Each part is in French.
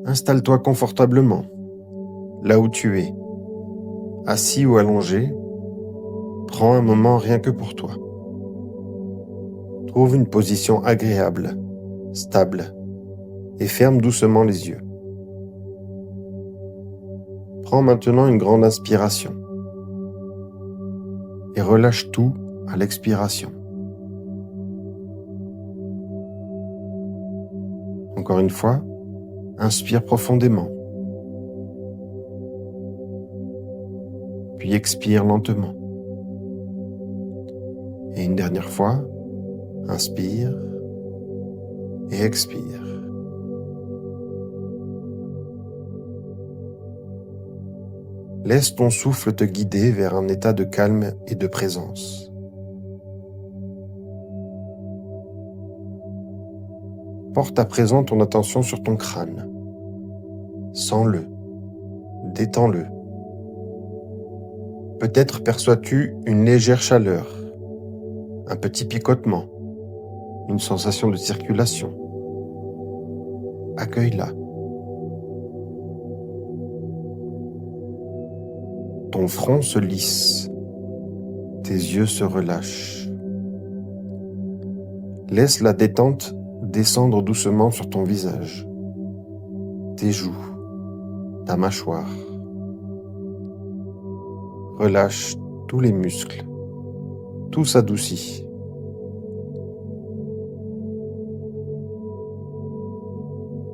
Installe-toi confortablement, là où tu es, assis ou allongé. Prends un moment rien que pour toi. Trouve une position agréable, stable, et ferme doucement les yeux. Prends maintenant une grande inspiration et relâche tout à l'expiration. Encore une fois, inspire profondément, puis expire lentement. Et une dernière fois, inspire et expire. Laisse ton souffle te guider vers un état de calme et de présence. Porte à présent ton attention sur ton crâne. Sens-le, détends-le. Peut-être perçois-tu une légère chaleur, un petit picotement, une sensation de circulation. Accueille-la. Ton front se lisse, tes yeux se relâchent. Laisse la détente descendre doucement sur ton visage, tes joues, ta mâchoire. Relâche tous les muscles, tout s'adoucit.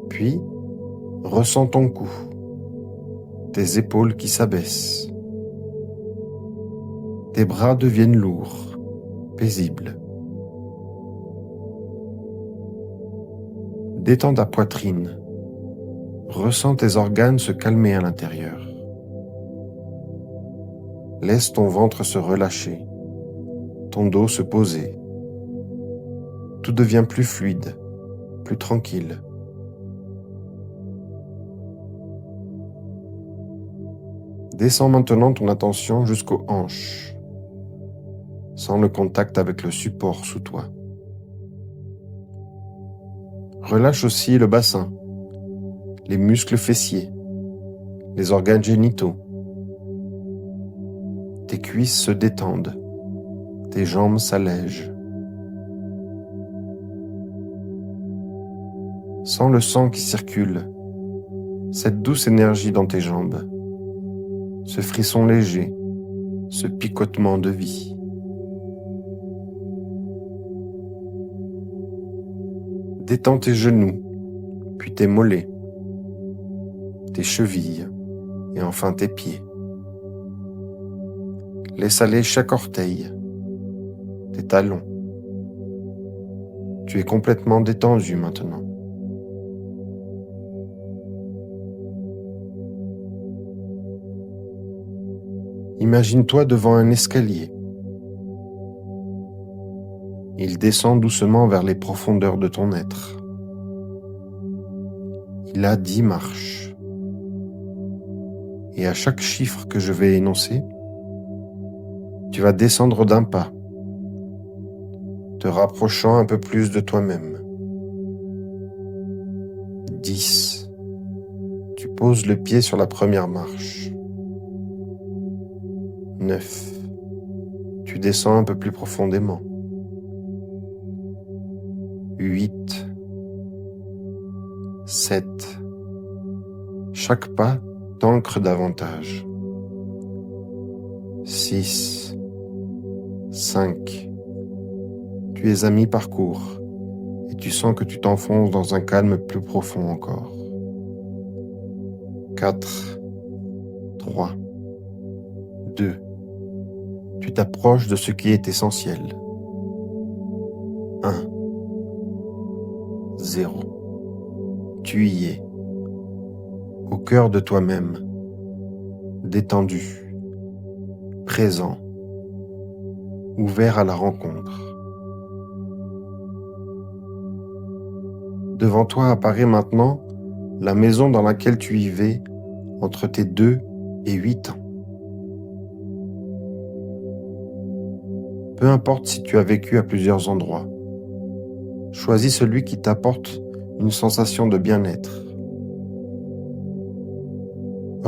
Puis, ressens ton cou, tes épaules qui s'abaissent. Tes bras deviennent lourds, paisibles. Détends ta poitrine. Ressens tes organes se calmer à l'intérieur. Laisse ton ventre se relâcher, ton dos se poser. Tout devient plus fluide, plus tranquille. Descends maintenant ton attention jusqu'aux hanches. Sens le contact avec le support sous toi. Relâche aussi le bassin, les muscles fessiers, les organes génitaux. Tes cuisses se détendent, tes jambes s'allègent. Sens le sang qui circule, cette douce énergie dans tes jambes, ce frisson léger, ce picotement de vie. Détends tes genoux, puis tes mollets, tes chevilles et enfin tes pieds. Laisse aller chaque orteil, tes talons. Tu es complètement détendu maintenant. Imagine-toi devant un escalier. Il descend doucement vers les profondeurs de ton être. Il a 10 marches. Et à chaque chiffre que je vais énoncer, tu vas descendre d'un pas, te rapprochant un peu plus de toi-même. 10. Tu poses le pied sur la première marche. 9. Tu descends un peu plus profondément. 8. 7. Chaque pas t'ancre davantage. 6. 5. Tu es à mi-parcours et tu sens que tu t'enfonces dans un calme plus profond encore. 4. 3. 2. Tu t'approches de ce qui est essentiel. 1. 0. Tu y es, au cœur de toi-même, détendu, présent, ouvert à la rencontre. Devant toi apparaît maintenant la maison dans laquelle tu vivais entre tes 2 et 8 ans. Peu importe si tu as vécu à plusieurs endroits, choisis celui qui t'apporte une sensation de bien-être.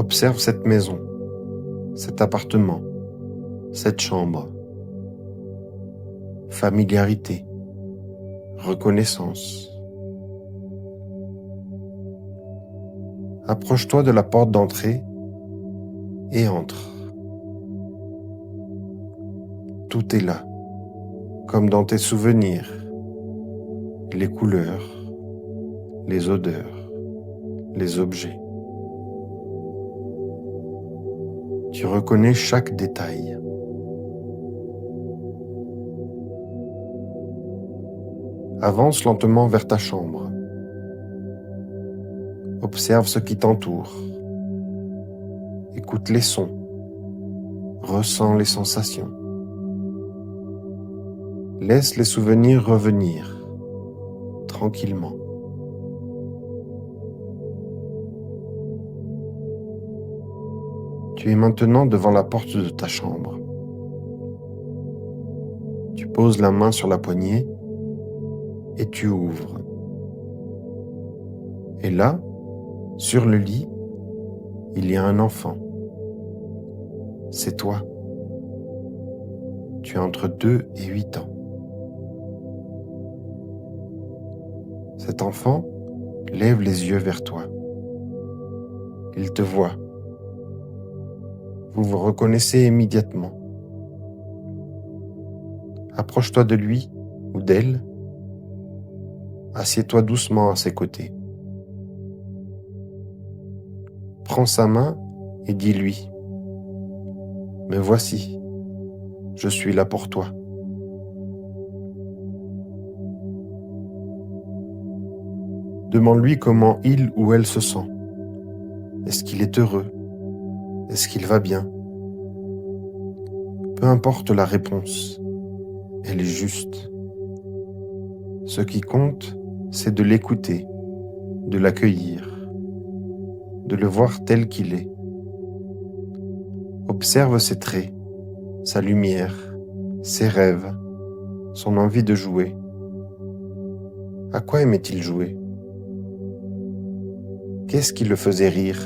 Observe cette maison, cet appartement, cette chambre. Familiarité, reconnaissance. Approche-toi de la porte d'entrée et entre. Tout est là, comme dans tes souvenirs. Les couleurs, les odeurs, les objets. Tu reconnais chaque détail. Avance lentement vers ta chambre. Observe ce qui t'entoure. Écoute les sons. Ressens les sensations. Laisse les souvenirs revenir, tranquillement. Tu es maintenant devant la porte de ta chambre. Tu poses la main sur la poignée et tu ouvres. Et là, sur le lit, il y a un enfant. C'est toi. Tu as entre 2 et 8 ans. Cet enfant lève les yeux vers toi. Il te voit. Vous vous reconnaissez immédiatement. Approche-toi de lui ou d'elle. Assieds-toi doucement à ses côtés. Prends sa main et dis-lui : « Me voici, je suis là pour toi. » Demande-lui comment il ou elle se sent. Est-ce qu'il est heureux ? Est-ce qu'il va bien ? Peu importe la réponse, elle est juste. Ce qui compte, c'est de l'écouter, de l'accueillir, de le voir tel qu'il est. Observe ses traits, sa lumière, ses rêves, son envie de jouer. À quoi aimait-il jouer ? Qu'est-ce qui le faisait rire ?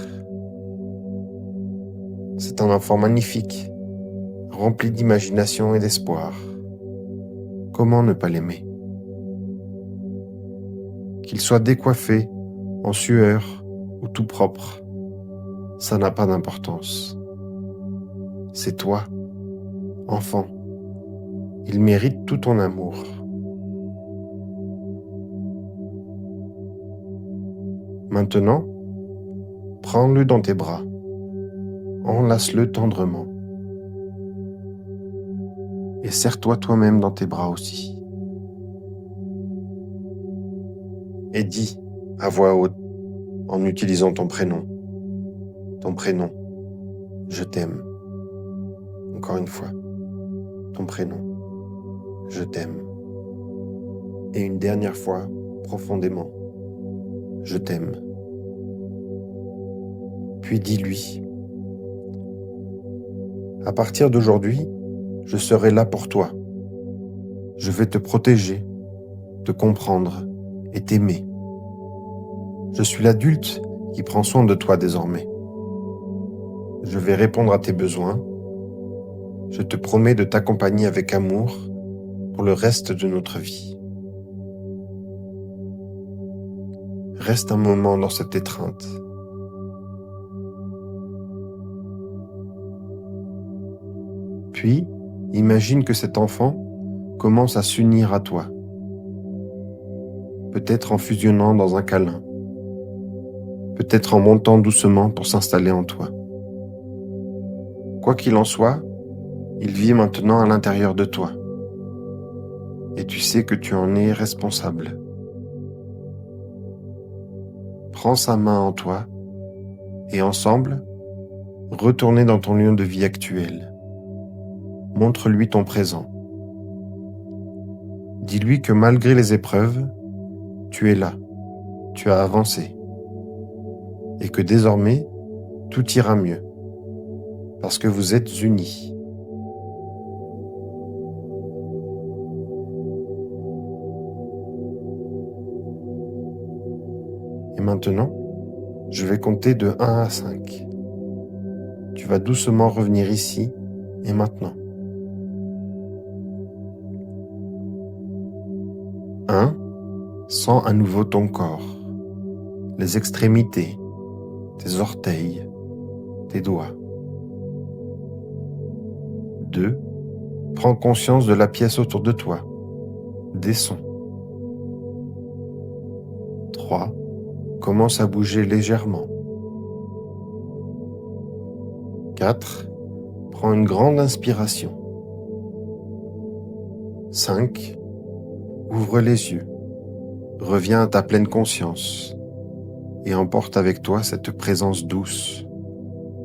C'est un enfant magnifique, rempli d'imagination et d'espoir. Comment ne pas l'aimer ? Qu'il soit décoiffé, en sueur ou tout propre, ça n'a pas d'importance. C'est toi, enfant. Il mérite tout ton amour. Maintenant, prends-le dans tes bras. Enlace-le tendrement. Et serre-toi toi-même dans tes bras aussi. Et dis à voix haute, en utilisant ton prénom, je t'aime. Encore une fois, ton prénom, je t'aime. Et une dernière fois, profondément, je t'aime. Puis dis-lui : à partir d'aujourd'hui, je serai là pour toi. Je vais te protéger, te comprendre et t'aimer. Je suis l'adulte qui prend soin de toi désormais. Je vais répondre à tes besoins. Je te promets de t'accompagner avec amour pour le reste de notre vie. Reste un moment dans cette étreinte. Puis, imagine que cet enfant commence à s'unir à toi. Peut-être en fusionnant dans un câlin. Peut-être en montant doucement pour s'installer en toi. Quoi qu'il en soit, il vit maintenant à l'intérieur de toi. Et tu sais que tu en es responsable. Prends sa main en toi et ensemble, retournez dans ton lieu de vie actuel. Montre-lui ton présent. Dis-lui que malgré les épreuves, tu es là, tu as avancé. Et que désormais, tout ira mieux. Parce que vous êtes unis. Et maintenant, je vais compter de 1 à 5. tu vas doucement revenir ici et maintenant. 1. Sens à nouveau ton corps, les extrémités, tes orteils, tes doigts. 2. Prends conscience de la pièce autour de toi, des sons. 3. Commence à bouger légèrement. 4. Prends une grande inspiration. 5. Ouvre les yeux. Reviens à ta pleine conscience et emporte avec toi cette présence douce,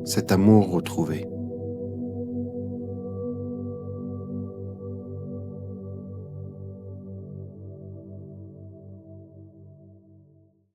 cet amour retrouvé.